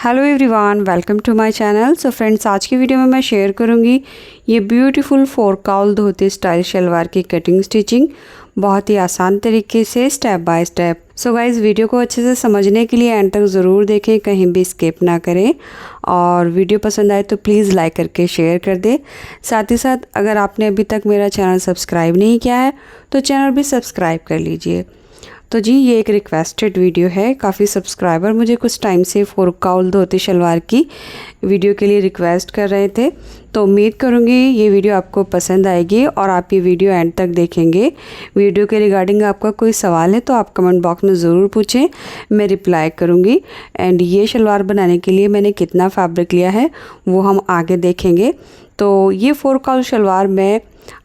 Hello everyone, welcome to my channel. So friends, आज की video में मैं शेयर करूंगी ये beautiful 4 cowl dhoti style salwar की कटिंग स्टिचिंग बहुत ही आसान तरीके से step by step. So guys, video को अच्छे से समझने के लिए एंड तक ज़रूर देखें, कहीं भी स्किप ना करें। और वीडियो पसंद आए तो प्लीज़ लाइक करके शेयर कर दें। साथ ही साथ अगर आपने अभी तक मेरा चैनल सब्सक्राइब नहीं किया है तो चैनल भी सब्सक्राइब कर लीजिए। तो जी, ये एक रिक्वेस्टेड वीडियो है। काफ़ी सब्सक्राइबर मुझे कुछ टाइम से 4 काउल धोती शलवार की वीडियो के लिए रिक्वेस्ट कर रहे थे, तो उम्मीद करूँगी ये वीडियो आपको पसंद आएगी और आप ये वीडियो एंड तक देखेंगे। वीडियो के रिगार्डिंग आपका कोई सवाल है तो आप कमेंट बॉक्स में ज़रूर पूछें, मैं रिप्लाई करूँगी। एंड ये शलवार बनाने के लिए मैंने कितना फैब्रिक लिया है वो हम आगे देखेंगे। तो ये 4 काउल शलवार मैं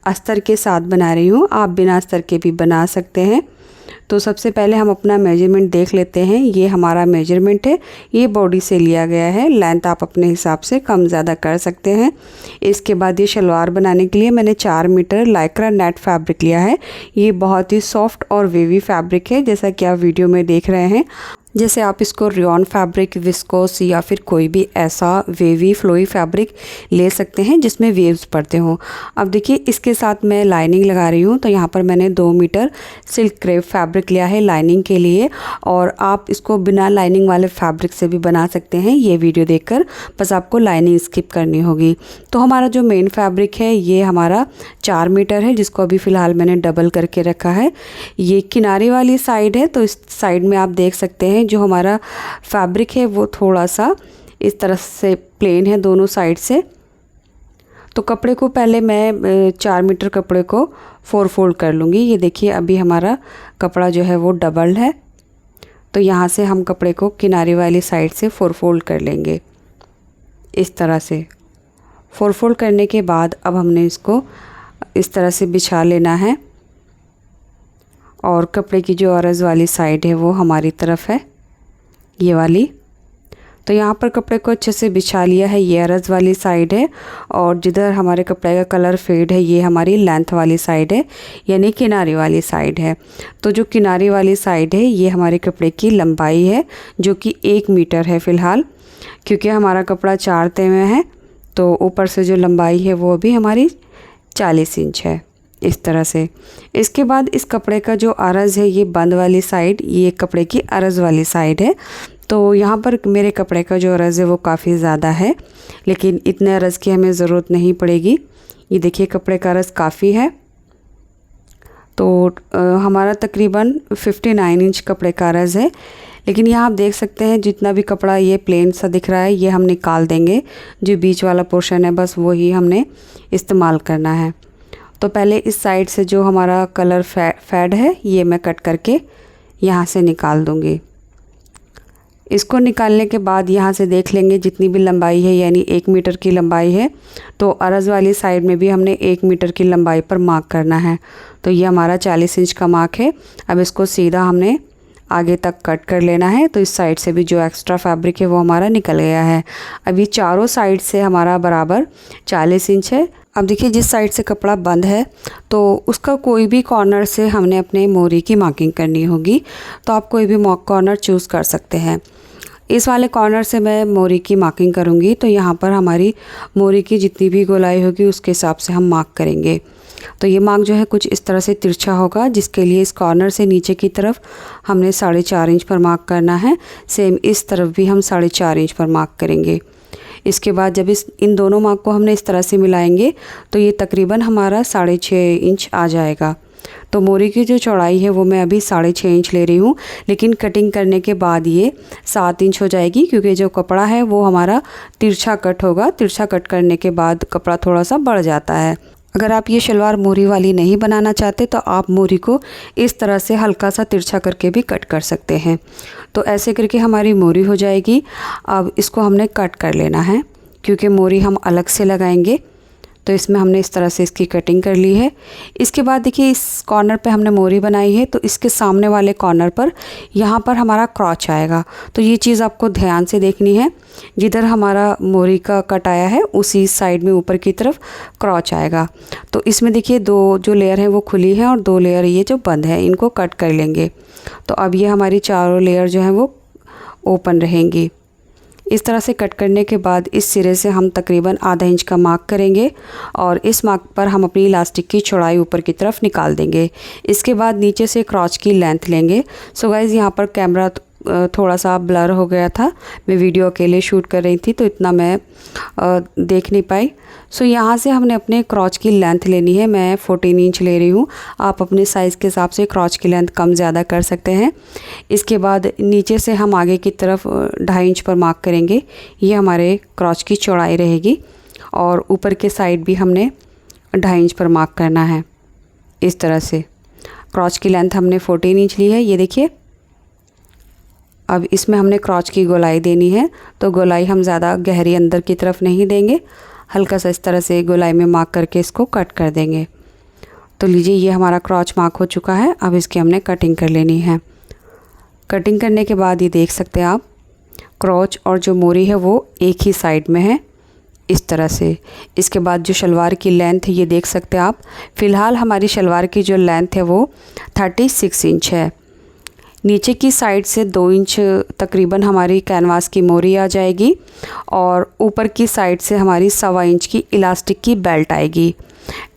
अस्तर के साथ बना रही हूँ, आप बिना अस्तर के भी बना सकते हैं। तो सबसे पहले हम अपना मेजरमेंट देख लेते हैं। ये हमारा मेजरमेंट है, ये बॉडी से लिया गया है। लेंथ आप अपने हिसाब से कम ज़्यादा कर सकते हैं। इसके बाद ये शलवार बनाने के लिए मैंने 4 मीटर लाइक्रा नेट फैब्रिक लिया है। ये बहुत ही सॉफ्ट और वेवी फैब्रिक है, जैसा कि आप वीडियो में देख रहे हैं। जैसे आप इसको रेयॉन फैब्रिक, विस्कोस या फिर कोई भी ऐसा वेवी फ्लोई फैब्रिक ले सकते हैं जिसमें वेव्स पड़ते हों। अब देखिए, इसके साथ मैं लाइनिंग लगा रही हूँ, तो यहाँ पर मैंने 2 मीटर सिल्क क्रेप फैब्रिक लिया है लाइनिंग के लिए। और आप इसको बिना लाइनिंग वाले फैब्रिक से भी बना सकते हैं, ये वीडियो देखकर, बस आपको लाइनिंग स्किप करनी होगी। तो हमारा जो मेन फैब्रिक है ये हमारा 4 मीटर है, जिसको अभी फ़िलहाल मैंने डबल करके रखा है। ये किनारे वाली साइड है, तो इस साइड में आप देख सकते हैं जो हमारा फैब्रिक है वो थोड़ा सा इस तरह से प्लेन है दोनों साइड से। तो कपड़े को पहले मैं 4 मीटर कपड़े को 4 फोल्ड कर लूँगी। ये देखिए, अभी हमारा कपड़ा जो है वो डबल है, तो यहाँ से हम कपड़े को किनारे वाली साइड से 4 फोल्ड कर लेंगे। इस तरह से 4 फोल्ड करने के बाद अब हमने इसको इस तरह से बिछा लेना है। और कपड़े की जो अरज़ वाली साइड है वो हमारी तरफ है, ये वाली। तो यहाँ पर कपड़े को अच्छे से बिछा लिया है, ये अरज़ वाली साइड है। और जिधर हमारे कपड़े का कलर फेड है ये हमारी लेंथ वाली साइड है, यानी किनारे वाली साइड है। तो जो किनारे वाली साइड है ये हमारे कपड़े की लंबाई है, जो कि 1 मीटर है फ़िलहाल, क्योंकि हमारा कपड़ा 4 ते में है। तो ऊपर से जो लंबाई है वो भी हमारी 40 इंच है, इस तरह से। इसके बाद इस कपड़े का जो अरज़ है, ये बंद वाली साइड, ये कपड़े की अरज़ वाली साइड है। तो यहाँ पर मेरे कपड़े का जो अरज़ है वो काफ़ी ज़्यादा है, लेकिन इतने अरज़ की हमें ज़रूरत नहीं पड़ेगी। ये देखिए, कपड़े का अरज़ काफ़ी है। तो हमारा तकरीबन 59 इंच कपड़े का अरज़ है। लेकिन यहाँ आप देख सकते हैं जितना भी कपड़ा ये प्लेन सा दिख रहा है ये हम निकाल देंगे। जो बीच वाला पोर्शन है बस वही हमने इस्तेमाल करना है। तो पहले इस साइड से जो हमारा कलर फेड है ये मैं कट करके यहाँ से निकाल दूँगी। इसको निकालने के बाद यहाँ से देख लेंगे जितनी भी लंबाई है, यानी 1 मीटर की लंबाई है, तो अरज़ वाली साइड में भी हमने 1 मीटर की लंबाई पर मार्क करना है। तो ये हमारा 40 इंच का मार्क है। अब इसको सीधा हमने आगे तक कट कर लेना है। तो इस साइड से भी जो एक्स्ट्रा फैब्रिक है वो हमारा निकल गया है। अभी चारों साइड से हमारा बराबर 40 इंच है। अब देखिए, जिस साइड से कपड़ा बंद है तो उसका कोई भी कॉर्नर से हमने अपने मोरी की मार्किंग करनी होगी। तो आप कोई भी कॉर्नर चूज़ कर सकते हैं। इस वाले कॉर्नर से मैं मोरी की मार्किंग करूँगी। तो यहाँ पर हमारी मोरी की जितनी भी गोलाई होगी उसके हिसाब से हम मार्क करेंगे। तो ये मार्क जो है कुछ इस तरह से तिरछा होगा, जिसके लिए इस कॉर्नर से नीचे की तरफ हमने 4.5 इंच पर मार्क करना है। सेम इस तरफ भी हम 4.5 इंच पर मार्क करेंगे। इसके बाद जब इन दोनों मार्क को हमने इस तरह से मिलाएंगे तो ये तकरीबन हमारा 6.5 इंच आ जाएगा। तो मोरी की जो चौड़ाई है वो मैं अभी 6.5 इंच ले रही हूँ, लेकिन कटिंग करने के बाद ये 7 इंच हो जाएगी, क्योंकि जो कपड़ा है वो हमारा तिरछा कट होगा। तिरछा कट करने के बाद कपड़ा थोड़ा सा बढ़ जाता है। अगर आप ये शलवार मोरी वाली नहीं बनाना चाहते तो आप मोरी को इस तरह से हल्का सा तिरछा करके भी कट कर सकते हैं। तो ऐसे करके हमारी मोरी हो जाएगी। अब इसको हमने कट कर लेना है, क्योंकि मोरी हम अलग से लगाएंगे। तो इसमें हमने इस तरह से इसकी कटिंग कर ली है। इसके बाद देखिए, इस कॉर्नर पे हमने मोरी बनाई है, तो इसके सामने वाले कॉर्नर पर यहाँ पर हमारा क्रॉच आएगा। तो ये चीज़ आपको ध्यान से देखनी है। जिधर हमारा मोरी का कट आया है उसी साइड में ऊपर की तरफ क्रॉच आएगा। तो इसमें देखिए, 2 जो लेयर है वो खुली है और 2 लेयर ये जो बंद है, इनको कट कर लेंगे। तो अब ये हमारी चारों लेयर जो है वो ओपन रहेंगी। इस तरह से कट करने के बाद इस सिरे से हम तकरीबन आधा इंच का मार्क करेंगे और इस मार्क पर हम अपनी इलास्टिक की चौड़ाई ऊपर की तरफ निकाल देंगे। इसके बाद नीचे से क्रॉच की लेंथ लेंगे। सो गाइज़ यहाँ पर कैमरा थोड़ा सा ब्लर हो गया था, मैं वीडियो अकेले शूट कर रही थी तो इतना मैं देख नहीं पाई। सो यहाँ से हमने अपने क्रॉच की लेंथ लेनी है। मैं 14 इंच ले रही हूँ, आप अपने साइज़ के हिसाब से क्रॉच की लेंथ कम ज़्यादा कर सकते हैं। इसके बाद नीचे से हम आगे की तरफ 2.5 इंच पर मार्क करेंगे, ये हमारे क्रॉच की चौड़ाई रहेगी। और ऊपर के साइड भी हमने 2.5 इंच पर मार्क करना है। इस तरह से क्रॉच की लेंथ हमने 14 इंच ली है, ये देखिए। अब इसमें हमने क्रॉच की गोलाई देनी है, तो गोलाई हम ज़्यादा गहरी अंदर की तरफ नहीं देंगे, हल्का सा इस तरह से गोलाई में मार्क करके इसको कट कर देंगे। तो लीजिए ये हमारा क्रॉच मार्क हो चुका है। अब इसकी हमने कटिंग कर लेनी है। कटिंग करने के बाद ये देख सकते हैं आप, क्रॉच और जो मोरी है वो एक ही साइड में है, इस तरह से। इसके बाद जो शलवार की लेंथ है ये देख सकते हैं आप। फ़िलहाल हमारी शलवार की जो लेंथ है वो 36 इंच है। नीचे की साइड से 2 इंच तकरीबन हमारी कैनवास की मोरी आ जाएगी और ऊपर की साइड से हमारी 1.25 इंच की इलास्टिक की बेल्ट आएगी।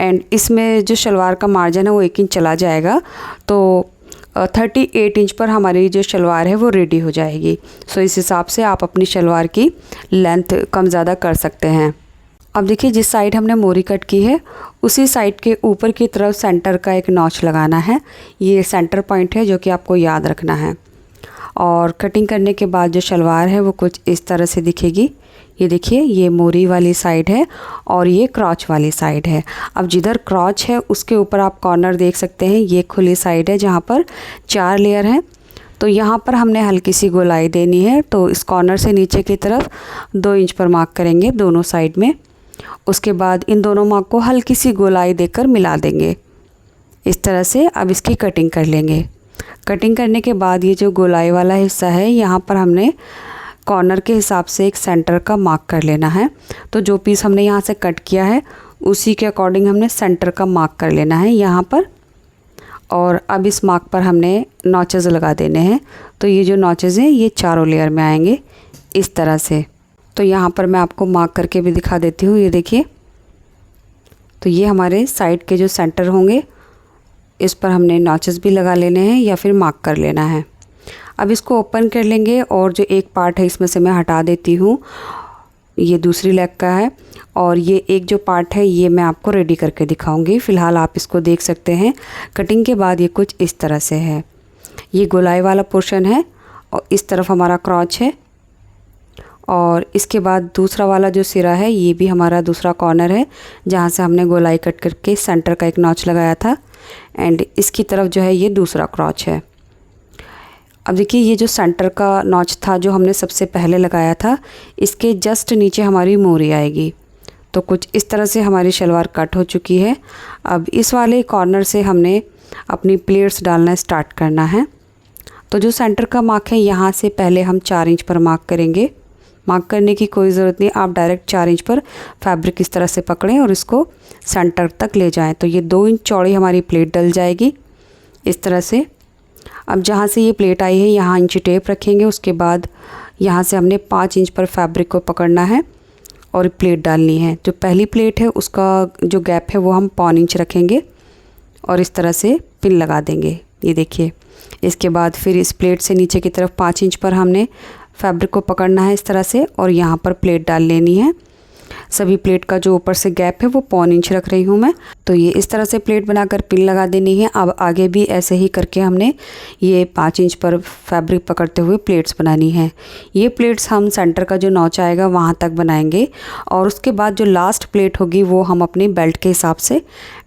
एंड इसमें जो शलवार का मार्जिन है वो 1 इंच चला जाएगा, तो 38 इंच पर हमारी जो शलवार है वो रेडी हो जाएगी। सो इस हिसाब से आप अपनी शलवार की लेंथ कम ज़्यादा कर सकते हैं। अब देखिए जिस साइड हमने मोरी कट की है उसी साइड के ऊपर की तरफ सेंटर का एक नॉच लगाना है। ये सेंटर पॉइंट है जो कि आपको याद रखना है। और कटिंग करने के बाद जो शलवार है वो कुछ इस तरह से दिखेगी। ये देखिए ये मोरी वाली साइड है और ये क्रॉच वाली साइड है। अब जिधर क्रॉच है उसके ऊपर आप कॉर्नर देख सकते हैं, ये खुली साइड है जहाँ पर 4 लेयर हैं। तो यहाँ पर हमने हल्की सी गोलाई देनी है, तो इस कॉर्नर से नीचे की तरफ 2 इंच पर मार्क करेंगे दोनों साइड में। उसके बाद इन दोनों मार्क को हल्की सी गोलाई देकर मिला देंगे इस तरह से। अब इसकी कटिंग कर लेंगे। कटिंग करने के बाद ये जो गोलाई वाला हिस्सा है यहाँ पर हमने कॉर्नर के हिसाब से एक सेंटर का मार्क कर लेना है। तो जो पीस हमने यहाँ से कट किया है उसी के अकॉर्डिंग हमने सेंटर का मार्क कर लेना है यहाँ पर। और अब इस मार्क पर हमने नॉचेज़ लगा देने हैं। तो ये जो नॉचेज़ हैं ये चारों लेयर में आएंगे इस तरह से। तो यहाँ पर मैं आपको मार्क करके भी दिखा देती हूँ, ये देखिए। तो ये हमारे साइड के जो सेंटर होंगे इस पर हमने नॉचेस भी लगा लेने हैं या फिर मार्क कर लेना है। अब इसको ओपन कर लेंगे और जो एक पार्ट है इसमें से मैं हटा देती हूँ, ये दूसरी लेग का है। और ये एक जो पार्ट है ये मैं आपको रेडी करके दिखाऊंगी। फ़िलहाल आप इसको देख सकते हैं। कटिंग के बाद ये कुछ इस तरह से है। ये गोलाई वाला पोर्शन है और इस तरफ हमारा क्रॉच है। और इसके बाद दूसरा वाला जो सिरा है ये भी हमारा दूसरा कॉर्नर है जहाँ से हमने गोलाई कट करके सेंटर का एक नॉच लगाया था। एंड इसकी तरफ जो है ये दूसरा क्रॉच है। अब देखिए ये जो सेंटर का नॉच था जो हमने सबसे पहले लगाया था, इसके जस्ट नीचे हमारी मोरी आएगी। तो कुछ इस तरह से हमारी शलवार कट हो चुकी है। अब इस वाले कॉर्नर से हमने अपनी प्लेट्स डालना स्टार्ट करना है। तो जो सेंटर का मार्क है यहाँ से पहले हम 4 इंच पर मार्क करेंगे। मार्क करने की कोई ज़रूरत नहीं, आप डायरेक्ट 4 इंच पर फैब्रिक इस तरह से पकड़ें और इसको सेंटर तक ले जाएं। तो ये 2 इंच चौड़ी हमारी प्लेट डल जाएगी इस तरह से। अब जहाँ से ये प्लेट आई है यहाँ इंची टेप रखेंगे। उसके बाद यहाँ से हमने 5 इंच पर फैब्रिक को पकड़ना है और प्लेट डालनी है। जो पहली प्लेट है उसका जो गैप है वो हम 1.25 इंच रखेंगे और इस तरह से पिन लगा देंगे, ये देखिए। इसके बाद फिर इस प्लेट से नीचे की तरफ 5 इंच पर हमने फैब्रिक को पकड़ना है इस तरह से और यहाँ पर प्लेट डाल लेनी है। सभी प्लेट का जो ऊपर से गैप है वो 1.25 इंच रख रही हूँ मैं। तो ये इस तरह से प्लेट बनाकर पिन लगा देनी है। अब आगे भी ऐसे ही करके हमने ये 5 इंच पर फैब्रिक पकड़ते हुए प्लेट्स बनानी है। ये प्लेट्स हम सेंटर का जो नॉच आएगा वहाँ तक बनाएंगे और उसके बाद जो लास्ट प्लेट होगी वो हम अपनी बेल्ट के हिसाब से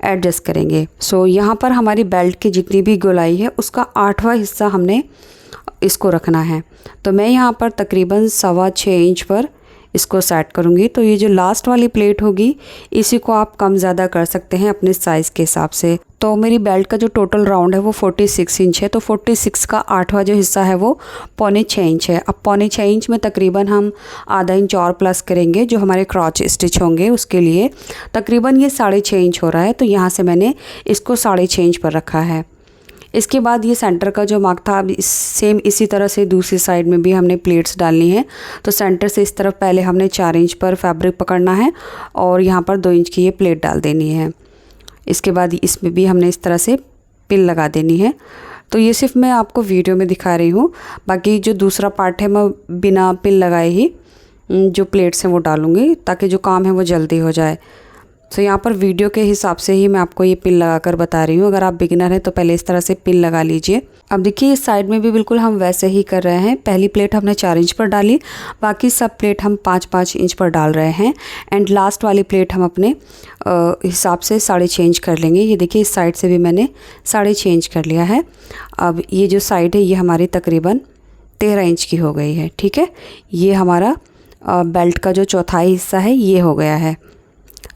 एडजस्ट करेंगे। सो यहाँ पर हमारी बेल्ट की जितनी भी गोलाई है उसका 8वां हिस्सा हमने इसको रखना है। तो मैं यहाँ पर तकरीबन 6.25 इंच पर इसको सेट करूँगी। तो ये जो लास्ट वाली प्लेट होगी इसी को आप कम ज़्यादा कर सकते हैं अपने साइज़ के हिसाब से। तो मेरी बेल्ट का जो टोटल राउंड है वो 46 इंच है। तो 46 का 8वां जो हिस्सा है वो 6.25 इंच है। अब 6.25 इंच में तकरीबन हम आधा इंच और प्लस करेंगे जो हमारे क्रॉच स्टिच होंगे उसके लिए। तकरीबन ये 6.5 इंच हो रहा है, तो यहाँ से मैंने इसको 6.5 इंच पर रखा है। इसके बाद ये सेंटर का जो मार्क था, अब सेम इसी तरह से दूसरी साइड में भी हमने प्लेट्स डालनी है। तो सेंटर से इस तरफ पहले हमने 4 इंच पर फैब्रिक पकड़ना है और यहाँ पर 2 इंच की ये प्लेट डाल देनी है। इसके बाद इसमें भी हमने इस तरह से पिन लगा देनी है। तो ये सिर्फ मैं आपको वीडियो में दिखा रही हूँ, बाकी जो दूसरा पार्ट है मैं बिना पिन लगाए ही जो प्लेट्स हैं वो डालूँगी, ताकि जो काम है वो जल्दी हो जाए। तो यहाँ पर वीडियो के हिसाब से ही मैं आपको ये पिन लगा कर बता रही हूँ। अगर आप बिगिनर हैं तो पहले इस तरह से पिन लगा लीजिए। अब देखिए इस साइड में भी बिल्कुल हम वैसे ही कर रहे हैं। पहली प्लेट हमने 4 इंच पर डाली, बाकी सब प्लेट हम 5-5 इंच पर डाल रहे हैं। एंड लास्ट वाली प्लेट हम अपने हिसाब से साड़ी चेंज कर लेंगे। ये देखिए इस साइड से भी मैंने साड़ी चेंज कर लिया है। अब ये जो साइड है ये हमारी तकरीबन 13 इंच की हो गई है। ठीक है, ये हमारा बेल्ट का जो चौथाई हिस्सा है ये हो गया है।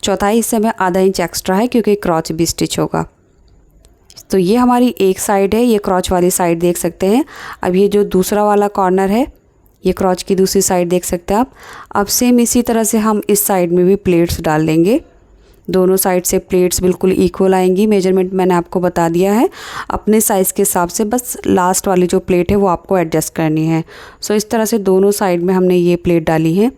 चौथाई हिस्से में आधा इंच एक्स्ट्रा है क्योंकि क्रॉच भी स्टिच होगा। तो ये हमारी एक साइड है, ये क्रॉच वाली साइड देख सकते हैं। अब ये जो दूसरा वाला कॉर्नर है ये क्रॉच की दूसरी साइड देख सकते हैं आप। अब सेम इसी तरह से हम इस साइड में भी प्लेट्स डाल देंगे। दोनों साइड से प्लेट्स बिल्कुल इक्वल आएंगी। मेजरमेंट मैंने आपको बता दिया है, अपने साइज़ के हिसाब से बस लास्ट वाली जो प्लेट है वो आपको एडजस्ट करनी है। सो इस तरह से दोनों साइड में हमने ये प्लेट डाली है।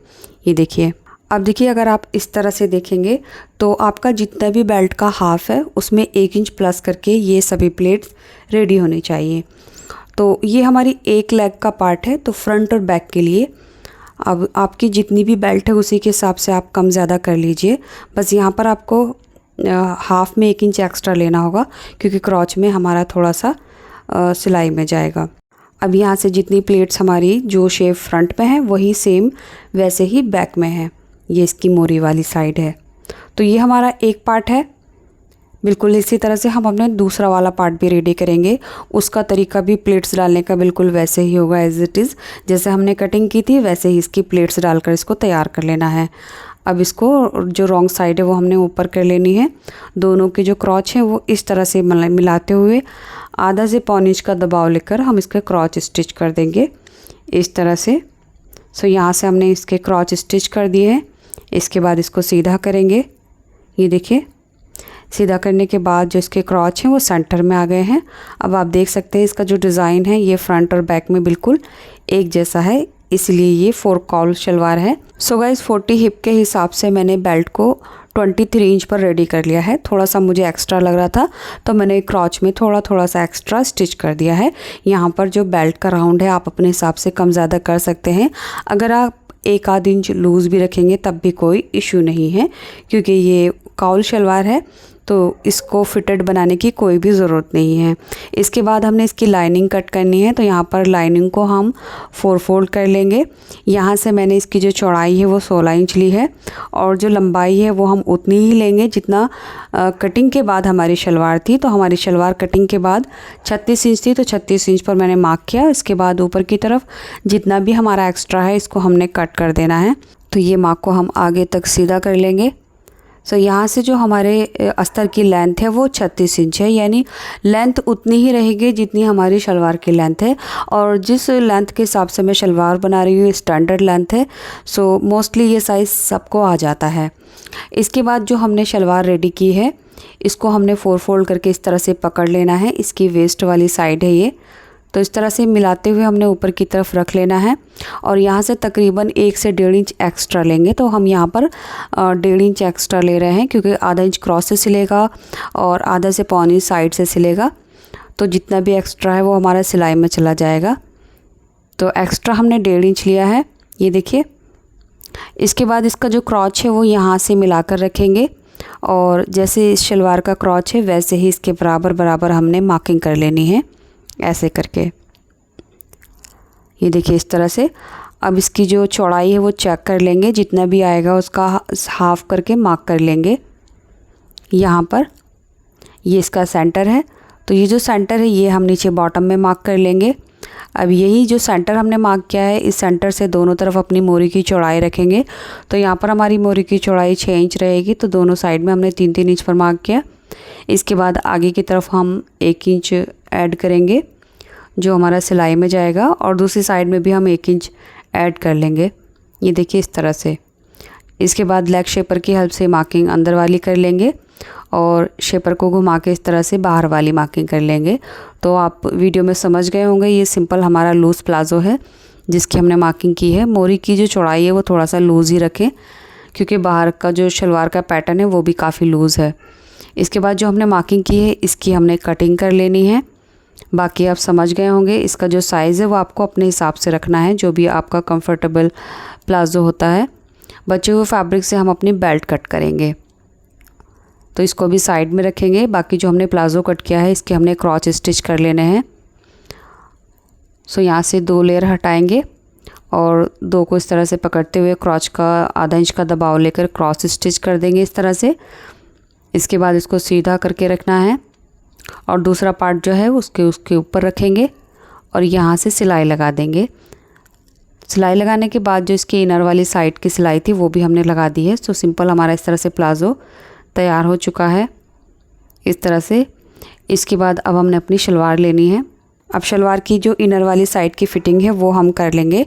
ये देखिए, अब देखिए अगर आप इस तरह से देखेंगे तो आपका जितना भी बेल्ट का हाफ है उसमें 1 इंच प्लस करके ये सभी प्लेट्स रेडी होनी चाहिए। तो ये हमारी एक लेग का पार्ट है, तो फ्रंट और बैक के लिए अब आपकी जितनी भी बेल्ट है उसी के हिसाब से आप कम ज़्यादा कर लीजिए। बस यहाँ पर आपको हाफ में 1 इंच एक्स्ट्रा लेना होगा क्योंकि क्रॉच में हमारा थोड़ा सा सिलाई में जाएगा। अब यहाँ से जितनी प्लेट्स हमारी जो शेप फ्रंट में है वही सेम वैसे ही बैक में है। ये इसकी मोरी वाली साइड है। तो ये हमारा एक पार्ट है। बिल्कुल इसी तरह से हम अपने दूसरा वाला पार्ट भी रेडी करेंगे। उसका तरीका भी प्लेट्स डालने का बिल्कुल वैसे ही होगा, एज इट इज़ जैसे हमने कटिंग की थी वैसे ही इसकी प्लेट्स डालकर इसको तैयार कर लेना है। अब इसको जो रॉन्ग साइड है वो हमने ऊपर कर लेनी है। दोनों की जो क्रॉच है वो इस तरह से मिलाते हुए आधा से पौन इंच का दबाव लेकर हम इसके क्रॉच स्टिच कर देंगे इस तरह से। सो यहाँ से हमने इसके क्रॉच स्टिच कर दिए हैं। इसके बाद इसको सीधा करेंगे। ये देखिए सीधा करने के बाद जो इसके क्रॉच हैं वो सेंटर में आ गए हैं। अब आप देख सकते हैं इसका जो डिज़ाइन है ये फ्रंट और बैक में बिल्कुल एक जैसा है, इसलिए ये 4 कॉल शलवार है। सो गाइस 40 हिप के हिसाब से मैंने बेल्ट को 23 इंच पर रेडी कर लिया है। थोड़ा सा मुझे एक्स्ट्रा लग रहा था तो मैंने क्रॉच में थोड़ा सा एक्स्ट्रा स्टिच कर दिया है। यहाँ पर जो बेल्ट का राउंड है आप अपने हिसाब से कम ज़्यादा कर सकते हैं। अगर आप 1 आध इंच लूज़ भी रखेंगे तब भी कोई इशू नहीं है, क्योंकि ये काउल शलवार है तो इसको फिटेड बनाने की कोई भी ज़रूरत नहीं है। इसके बाद हमने इसकी लाइनिंग कट करनी है, तो यहाँ पर लाइनिंग को हम 4 फोल्ड कर लेंगे। यहाँ से मैंने इसकी जो चौड़ाई है वो 16 इंच ली है और जो लंबाई है वो हम उतनी ही लेंगे जितना कटिंग के बाद हमारी शलवार थी। तो हमारी शलवार कटिंग के बाद 36 इंच थी, तो 36 इंच पर मैंने मार्क किया। इसके बाद ऊपर की तरफ जितना भी हमारा एक्स्ट्रा है इसको हमने कट कर देना है। तो ये मार्क को हम आगे तक सीधा कर लेंगे। सो यहाँ से जो हमारे अस्तर की लेंथ है वो 36 इंच है, यानी लेंथ उतनी ही रहेगी जितनी हमारी शलवार की लेंथ है। और जिस लेंथ के हिसाब से मैं शलवार बना रही हूँ स्टैंडर्ड लेंथ है, सो मोस्टली ये साइज़ सबको आ जाता है। इसके बाद जो हमने शलवार रेडी की है इसको हमने 4 फोल्ड करके इस तरह से पकड़ लेना है। इसकी वेस्ट वाली साइड है ये, तो इस तरह से मिलाते हुए हमने ऊपर की तरफ रख लेना है और यहाँ से तकरीबन 1 से 1.5 इंच एक्स्ट्रा लेंगे। तो हम यहाँ पर 1.5 इंच एक्स्ट्रा ले रहे हैं क्योंकि आधा इंच क्रॉस से सिलेगा और आधा से पौन इंच साइड से सिलेगा, तो जितना भी एक्स्ट्रा है वो हमारा सिलाई में चला जाएगा। तो एक्स्ट्रा हमने 1.5 इंच लिया है, ये देखिए। इसके बाद इसका जो क्रॉच है वो यहाँ से मिलाकर रखेंगे और जैसे इस शलवार का क्रॉच है वैसे ही इसके बराबर बराबर हमने मार्किंग कर लेनी है, ऐसे करके। ये देखिए इस तरह से। अब इसकी जो चौड़ाई है वो चेक कर लेंगे, जितना भी आएगा उसका हाफ करके मार्क कर लेंगे। यहाँ पर ये इसका सेंटर है, तो ये जो सेंटर है ये हम नीचे बॉटम में मार्क कर लेंगे। अब यही जो सेंटर हमने मार्क किया है इस सेंटर से दोनों तरफ अपनी मोरी की चौड़ाई रखेंगे। तो यहाँ पर हमारी मोरी की चौड़ाई 6 इंच रहेगी, तो दोनों साइड में हमने 3-3 इंच पर मार्क किया। इसके बाद आगे की तरफ हम 1 इंच ऐड करेंगे जो हमारा सिलाई में जाएगा और दूसरी साइड में भी हम 1 इंच ऐड कर लेंगे। ये देखिए इस तरह से। इसके बाद लेग शेपर की हेल्प से मार्किंग अंदर वाली कर लेंगे। और शेपर को घुमा के इस तरह से बाहर वाली मार्किंग कर लेंगे। तो आप वीडियो में समझ गए होंगे, ये सिंपल हमारा लूज़ प्लाज़ो है जिसकी हमने मार्किंग की है। मोरी की जो चौड़ाई है वो थोड़ा सा लूज़ ही रखें, क्योंकि बाहर का जो शलवार का पैटर्न है वो भी काफ़ी लूज़ है। इसके बाद जो हमने मार्किंग की है इसकी हमने कटिंग कर लेनी है। बाकी आप समझ गए होंगे, इसका जो साइज़ है वो आपको अपने हिसाब से रखना है, जो भी आपका कंफर्टेबल प्लाज़ो होता है। बचे हुए फैब्रिक से हम अपनी बेल्ट कट करेंगे, तो इसको भी साइड में रखेंगे। बाकी जो हमने प्लाज़ो कट किया है इसके हमने क्रॉच स्टिच कर लेने हैं। सो यहाँ से 2 लेयर हटाएंगे और 2 को इस तरह से पकड़ते हुए क्रॉच का आधा इंच का दबाव लेकर क्रॉस स्टिच कर देंगे इस तरह से। इसके बाद इसको सीधा करके रखना है और दूसरा पार्ट जो है उसके ऊपर रखेंगे और यहाँ से सिलाई लगा देंगे। सिलाई लगाने के बाद जो इसकी इनर वाली साइड की सिलाई थी वो भी हमने लगा दी है। सो सिंपल हमारा इस तरह से प्लाज़ो तैयार हो चुका है इस तरह से। इसके बाद अब हमने अपनी शलवार लेनी है। अब शलवार की जो इनर वाली साइड की फ़िटिंग है वो हम कर लेंगे,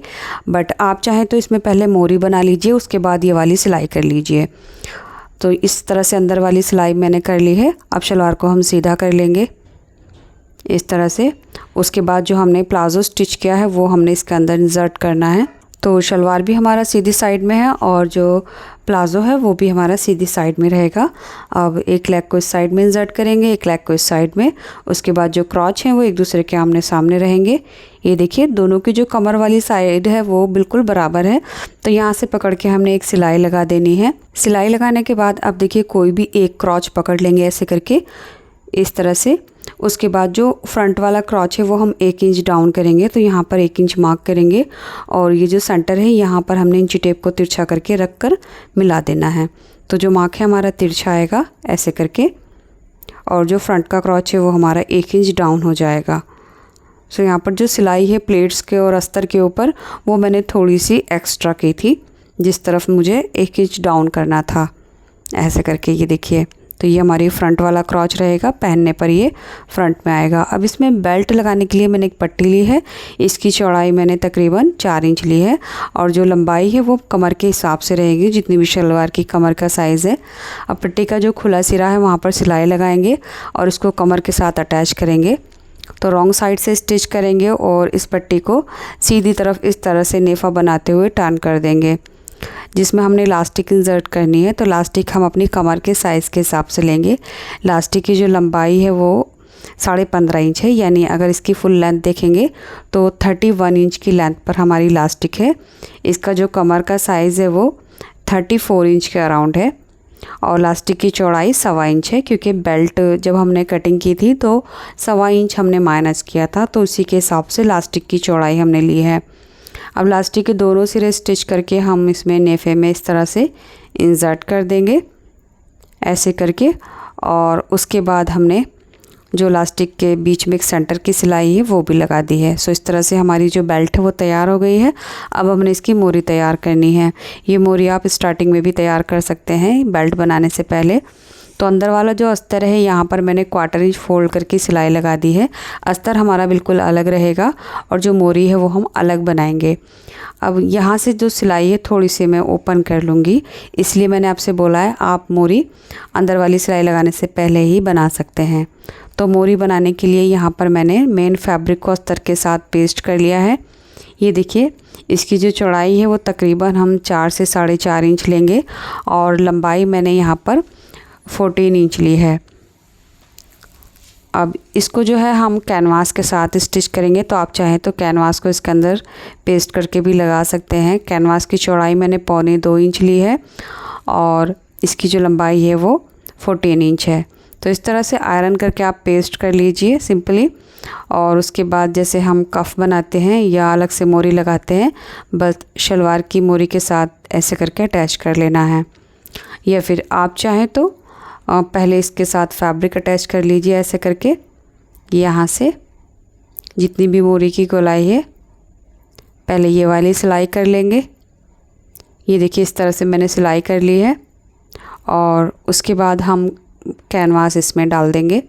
बट आप चाहें तो इसमें पहले मोरी बना लीजिए, उसके बाद ये वाली सिलाई कर लीजिए। तो इस तरह से अंदर वाली सिलाई मैंने कर ली है। अब शलवार को हम सीधा कर लेंगे इस तरह से। उसके बाद जो हमने प्लाज़ो स्टिच किया है वो हमने इसके अंदर इंसर्ट करना है। तो शलवार भी हमारा सीधी साइड में है और जो प्लाज़ो है वो भी हमारा सीधी साइड में रहेगा। अब एक लेग को इस साइड में इंसर्ट करेंगे, एक लेग को इस साइड में। उसके बाद जो क्रॉच हैं वो एक दूसरे के आमने सामने रहेंगे। ये देखिए दोनों की जो कमर वाली साइड है वो बिल्कुल बराबर है। तो यहाँ से पकड़ के हमने एक सिलाई लगा देनी है। सिलाई लगाने के बाद अब देखिए कोई भी एक क्रॉच पकड़ लेंगे ऐसे करके इस तरह से। उसके बाद जो फ्रंट वाला क्रॉच है वो हम 1 इंच डाउन करेंगे, तो यहाँ पर 1 इंच मार्क करेंगे और ये जो सेंटर है यहाँ पर हमने इंची टेप को तिरछा करके रख कर मिला देना है। तो जो मार्क है हमारा तिरछा आएगा ऐसे करके, और जो फ्रंट का क्रॉच है वो हमारा 1 इंच डाउन हो जाएगा। सो यहाँ पर जो सिलाई है प्लेट्स के और अस्तर के ऊपर वो मैंने थोड़ी सी एक्स्ट्रा की थी, जिस तरफ मुझे 1 इंच डाउन करना था ऐसे करके। ये देखिए, तो ये हमारी फ्रंट वाला क्रॉच रहेगा, पहनने पर ये फ्रंट में आएगा। अब इसमें बेल्ट लगाने के लिए मैंने एक पट्टी ली है। इसकी चौड़ाई मैंने तकरीबन 4 इंच ली है और जो लंबाई है वो कमर के हिसाब से रहेगी, जितनी भी शलवार की कमर का साइज़ है। अब पट्टी का जो खुला सिरा है वहाँ पर सिलाई लगाएंगे और इसको कमर के साथ अटैच करेंगे। तो रॉन्ग साइड से स्टिच करेंगे और इस पट्टी को सीधी तरफ इस तरह से नेफा बनाते हुए टर्न कर देंगे, जिसमें हमने इलास्टिक इंसर्ट करनी है। तो इलास्टिक हम अपनी कमर के साइज़ के हिसाब से लेंगे। इलास्टिक की जो लंबाई है वो 15.5 इंच है, यानी अगर इसकी फुल लेंथ देखेंगे तो 31 इंच की लेंथ पर हमारी इलास्टिक है। इसका जो कमर का साइज़ है वो 34 इंच के अराउंड है और इलास्टिक की चौड़ाई 1.25 इंच है, क्योंकि बेल्ट जब हमने कटिंग की थी तो 1.25 इंच हमने माइनस किया था, तो उसी के हिसाब से इलास्टिक की चौड़ाई हमने ली है। अब इलास्टिक के दोनों सिरे स्टिच करके हम इसमें नेफे में इस तरह से इंसर्ट कर देंगे ऐसे करके, और उसके बाद हमने जो इलास्टिक के बीच में एक सेंटर की सिलाई है वो भी लगा दी है। सो इस तरह से हमारी जो बेल्ट है वो तैयार हो गई है। अब हमने इसकी मोरी तैयार करनी है। ये मोरी आप स्टार्टिंग में भी तैयार कर सकते हैं बेल्ट बनाने से पहले। तो अंदर वाला जो अस्तर है यहाँ पर मैंने 1/4 इंच फोल्ड करके सिलाई लगा दी है। अस्तर हमारा बिल्कुल अलग रहेगा और जो मोरी है वो हम अलग बनाएंगे। अब यहाँ से जो सिलाई है थोड़ी सी मैं ओपन कर लूँगी, इसलिए मैंने आपसे बोला है आप मोरी अंदर वाली सिलाई लगाने से पहले ही बना सकते हैं। तो मोरी बनाने के लिए यहाँ पर मैंने मेन फैब्रिक को अस्तर के साथ पेस्ट कर लिया है। ये देखिए, इसकी जो चौड़ाई है वो तकरीबन हम 4 से 4.5 इंच लेंगे और लंबाई मैंने यहाँ पर 14 इंच ली है। अब इसको जो है हम कैनवास के साथ स्टिच करेंगे, तो आप चाहें तो कैनवास को इसके अंदर पेस्ट करके भी लगा सकते हैं। कैनवास की चौड़ाई मैंने 1.25 इंच ली है और इसकी जो लंबाई है वो 14 इंच है। तो इस तरह से आयरन करके आप पेस्ट कर लीजिए सिंपली, और उसके बाद जैसे हम कफ बनाते हैं या अलग से मोरी लगाते हैं, बस शलवार की मोरी के साथ ऐसे करके अटैच कर लेना है। या फिर आप चाहें तो पहले इसके साथ फैब्रिक अटैच कर लीजिए ऐसे करके। यहाँ से जितनी भी मोरी की गोलाई है पहले ये वाली सिलाई कर लेंगे। ये देखिए, इस तरह से मैंने सिलाई कर ली है और उसके बाद हम कैनवास इसमें डाल देंगे।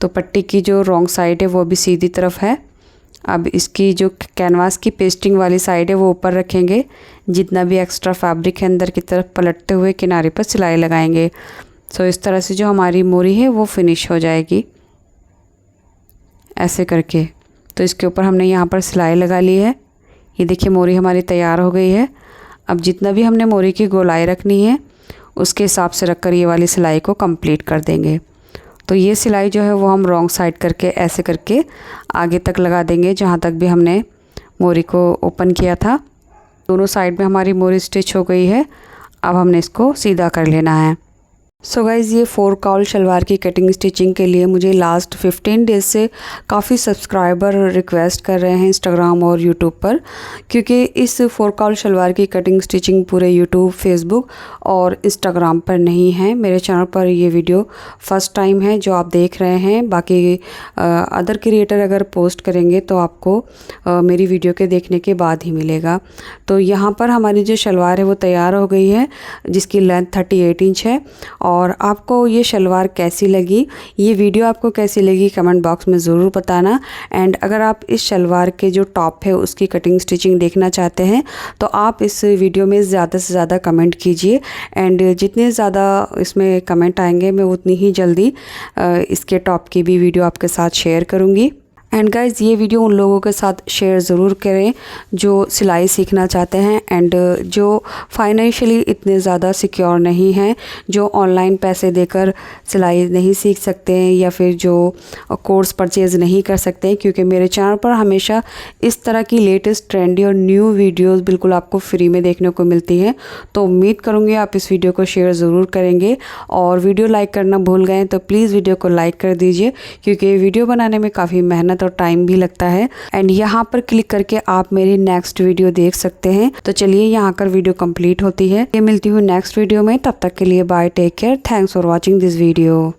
तो पट्टी की जो रॉन्ग साइड है वो भी सीधी तरफ है। अब इसकी जो कैनवास की पेस्टिंग वाली साइड है वो ऊपर रखेंगे। जितना भी एक्स्ट्रा फैब्रिक है अंदर की तरफ पलटते हुए किनारे पर सिलाई लगाएंगे। सो इस तरह से जो हमारी मोरी है वो फिनिश हो जाएगी ऐसे करके। तो इसके ऊपर हमने यहाँ पर सिलाई लगा ली है। ये देखिए मोरी हमारी तैयार हो गई है। अब जितना भी हमने मोरी की गोलाई रखनी है उसके हिसाब से रखकर ये वाली सिलाई को कंप्लीट कर देंगे। तो ये सिलाई जो है वो हम रॉन्ग साइड करके ऐसे करके आगे तक लगा देंगे जहाँ तक भी हमने मोरी को ओपन किया था। दोनों साइड में हमारी मोरी स्टिच हो गई है। अब हमने इसको सीधा कर लेना है। सो गाइज़ ये 4 काउल शलवार की कटिंग स्टिचिंग के लिए मुझे लास्ट 15 डेज़ से काफ़ी सब्सक्राइबर रिक्वेस्ट कर रहे हैं इंस्टाग्राम और यूट्यूब पर, क्योंकि इस 4 काउल शलवार की कटिंग स्टिचिंग पूरे यूट्यूब, फेसबुक और इंस्टाग्राम पर नहीं है। मेरे चैनल पर ये वीडियो फर्स्ट टाइम है जो आप देख रहे हैं। बाकी अदर क्रिएटर अगर पोस्ट करेंगे तो आपको मेरी वीडियो के देखने के बाद ही मिलेगा। तो यहाँ पर हमारी जो शलवार है वो तैयार हो गई है, जिसकी लेंथ 38 इंच है। और आपको ये शलवार कैसी लगी, ये वीडियो आपको कैसी लगी, कमेंट बॉक्स में ज़रूर बताना। एंड अगर आप इस शलवार के जो टॉप है उसकी कटिंग स्टिचिंग देखना चाहते हैं तो आप इस वीडियो में ज़्यादा से ज़्यादा कमेंट कीजिए। एंड जितने ज़्यादा इसमें कमेंट आएंगे मैं उतनी ही जल्दी इसके टॉप की भी वीडियो आपके साथ शेयर करूँगी। एंड गाइज़ ये वीडियो उन लोगों के साथ शेयर ज़रूर करें जो सिलाई सीखना चाहते हैं एंड जो फाइनेंशियली इतने ज़्यादा सिक्योर नहीं हैं, जो ऑनलाइन पैसे देकर सिलाई नहीं सीख सकते हैं या फिर जो कोर्स परचेज़ नहीं कर सकते हैं, क्योंकि मेरे चैनल पर हमेशा इस तरह की लेटेस्ट ट्रेंडी और न्यू वीडियोज़ बिल्कुल आपको फ्री में देखने को मिलती हैं। तो उम्मीद करूँगी आप इस वीडियो को शेयर ज़रूर करेंगे। और वीडियो लाइक करना भूल गए तो प्लीज़ वीडियो को लाइक कर दीजिए, क्योंकि वीडियो बनाने में काफ़ी मेहनत और टाइम भी लगता है। एंड यहाँ पर क्लिक करके आप मेरी नेक्स्ट वीडियो देख सकते हैं। तो चलिए यहाँ कर वीडियो कंप्लीट होती है। ये मिलती हूँ नेक्स्ट वीडियो में, तब तक के लिए bye, take care, thanks for watching this video.